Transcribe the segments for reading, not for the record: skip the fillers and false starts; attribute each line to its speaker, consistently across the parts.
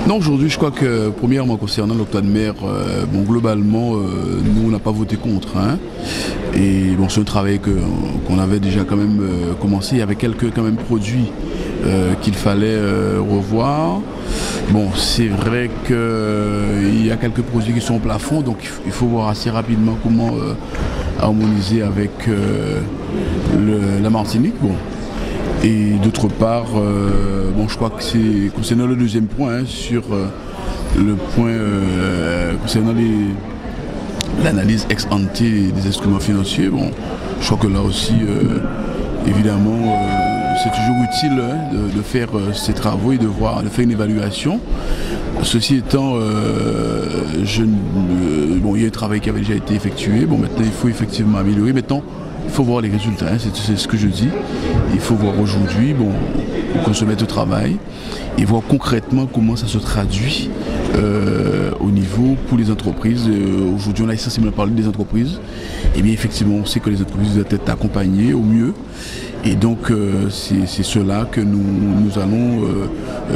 Speaker 1: Non, aujourd'hui, je crois que, premièrement, concernant l'octroi de mer, globalement, nous, on n'a pas voté contre. Hein. Et bon, c'est un travail qu'on avait déjà quand même commencé. Il y avait quelques quand même produits qu'il fallait revoir. Bon, c'est vrai qu'il y a quelques produits qui sont au plafond, donc il faut voir assez rapidement comment harmoniser avec la Martinique. Bon. Et d'autre part, je crois que c'est concernant le deuxième point, hein, sur le point concernant l'analyse ex ante des instruments financiers, bon, je crois que là aussi, évidemment, c'est toujours utile de faire ces travaux et de faire une évaluation. Ceci étant, il y a un travail qui avait déjà été effectué. Bon, maintenant, il faut effectivement améliorer. Maintenant, il faut voir les résultats, hein, c'est ce que je dis. Il faut voir aujourd'hui, qu'on se mette au travail et voir concrètement comment ça se traduit au niveau pour les entreprises. Aujourd'hui, on a essentiellement parlé des entreprises. Et bien, effectivement, on sait que les entreprises doivent être accompagnées au mieux. Et donc, c'est cela que nous allons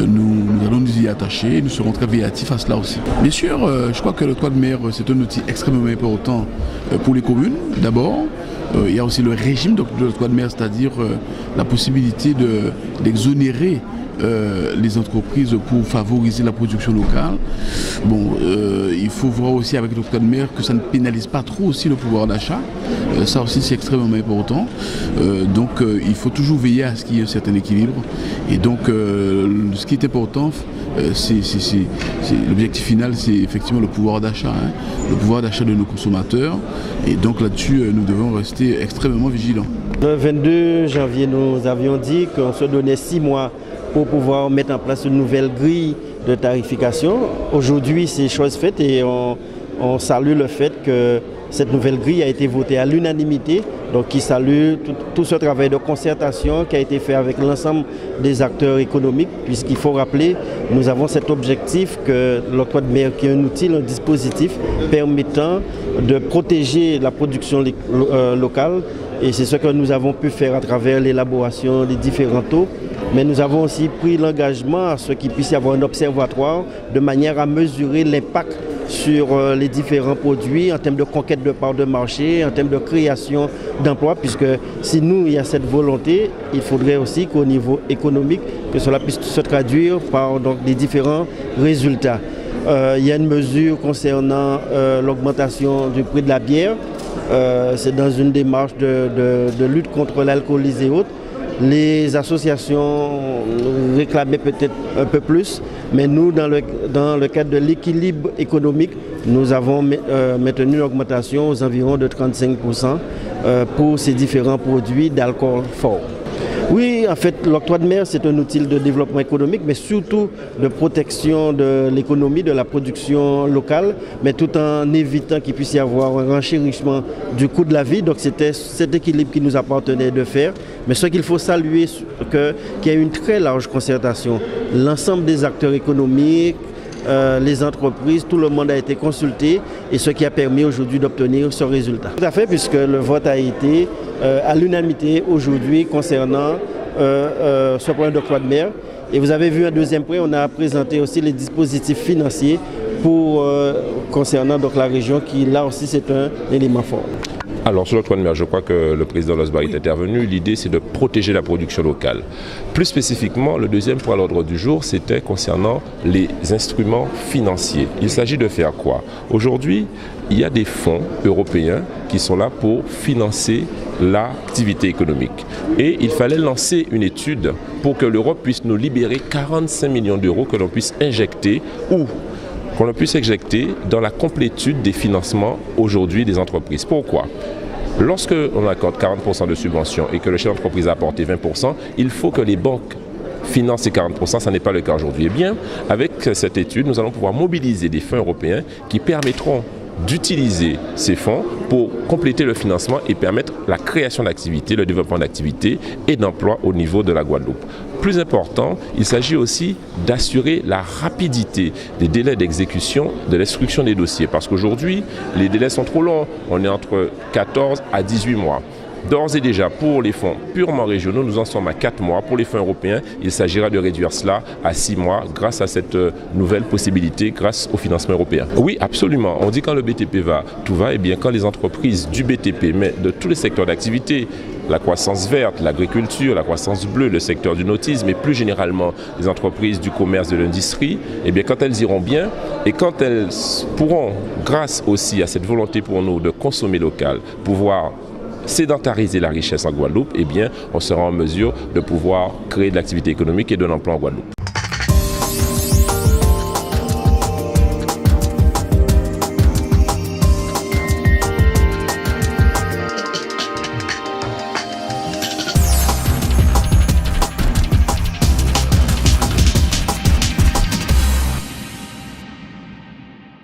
Speaker 1: nous y attacher et nous serons très véatifs à cela aussi. Bien sûr, je crois que l'octroi de mer, c'est un outil extrêmement important pour les communes, d'abord. Il y a aussi le régime de l'octroi de mer, c'est-à-dire la possibilité d'exonérer les entreprises pour favoriser la production locale. Bon, il faut voir aussi avec l'octroi de mer que ça ne pénalise pas trop aussi le pouvoir d'achat. Ça aussi c'est extrêmement important. Donc il faut toujours veiller à ce qu'il y ait un certain équilibre. Et donc ce qui est important, l'objectif final, c'est effectivement le pouvoir d'achat, hein, le pouvoir d'achat de nos consommateurs. Et donc là-dessus, nous devons rester extrêmement vigilants.
Speaker 2: Le 22 janvier, nous avions dit qu'on se donnait 6 mois pour pouvoir mettre en place une nouvelle grille de tarification. Aujourd'hui, c'est chose faite et on salue le fait que cette nouvelle grille a été votée à l'unanimité, donc qui salue tout ce travail de concertation qui a été fait avec l'ensemble des acteurs économiques, puisqu'il faut rappeler, nous avons cet objectif que l'octroi de mer, qui est un outil, un dispositif permettant de protéger la production locale, et c'est ce que nous avons pu faire à travers l'élaboration des différents taux. Mais nous avons aussi pris l'engagement à ce qu'il puisse y avoir un observatoire de manière à mesurer l'impact sur les différents produits en termes de conquête de parts de marché, en termes de création d'emplois, puisque si nous, il y a cette volonté, il faudrait aussi qu'au niveau économique, que cela puisse se traduire par donc, des différents résultats. Il y a une mesure concernant l'augmentation du prix de la bière. C'est dans une démarche de lutte contre l'alcoolisme et autres. Les associations réclamaient peut-être un peu plus, mais nous, dans le cadre de l'équilibre économique, nous avons maintenu l'augmentation aux environs de 35% pour ces différents produits d'alcool fort. Oui, en fait, l'octroi de mer, c'est un outil de développement économique, mais surtout de protection de l'économie, de la production locale, mais tout en évitant qu'il puisse y avoir un renchérissement du coût de la vie. Donc, c'était cet équilibre qui nous appartenait de faire. Mais ce qu'il faut saluer, qu'il y a une très large concertation. L'ensemble des acteurs économiques, les entreprises, tout le monde a été consulté et ce qui a permis aujourd'hui d'obtenir ce résultat. Tout à fait, puisque le vote a été à l'unanimité aujourd'hui concernant ce point d'octroi de mer. Et vous avez vu un deuxième point, on a présenté aussi les dispositifs financiers concernant donc, la région qui là aussi c'est un élément fort.
Speaker 3: Alors sur l'octroi de mer, je crois que le président Losbar est intervenu. L'idée, c'est de protéger la production locale. Plus spécifiquement, le deuxième point à l'ordre du jour, c'était concernant les instruments financiers. Il s'agit de faire quoi? Aujourd'hui, il y a des fonds européens qui sont là pour financer l'activité économique. Et il fallait lancer une étude pour que l'Europe puisse nous libérer 45 millions d'euros que l'on puisse injecter qu'on puisse injecter dans la complétude des financements aujourd'hui des entreprises. Pourquoi? Lorsque on accorde 40% de subventions et que le chef d'entreprise a apporté 20%, il faut que les banques financent ces 40%, ça n'est pas le cas aujourd'hui. Eh bien, avec cette étude, nous allons pouvoir mobiliser des fonds européens qui permettront d'utiliser ces fonds pour compléter le financement et permettre la création d'activités, le développement d'activités et d'emplois au niveau de la Guadeloupe. Plus important, il s'agit aussi d'assurer la rapidité des délais d'exécution de l'instruction des dossiers. Parce qu'aujourd'hui, les délais sont trop longs. On est entre 14 à 18 mois. D'ores et déjà, pour les fonds purement régionaux, nous en sommes à 4 mois. Pour les fonds européens, il s'agira de réduire cela à 6 mois grâce à cette nouvelle possibilité, grâce au financement européen. Oui, absolument. On dit quand le BTP va, tout va. Et bien quand les entreprises du BTP, mais de tous les secteurs d'activité, la croissance verte, l'agriculture, la croissance bleue, le secteur du nautisme et plus généralement les entreprises du commerce, de l'industrie, et bien quand elles iront bien et quand elles pourront, grâce aussi à cette volonté pour nous de consommer local, pouvoir sédentariser la richesse en Guadeloupe, eh bien on sera en mesure de pouvoir créer de l'activité économique et de l'emploi en Guadeloupe.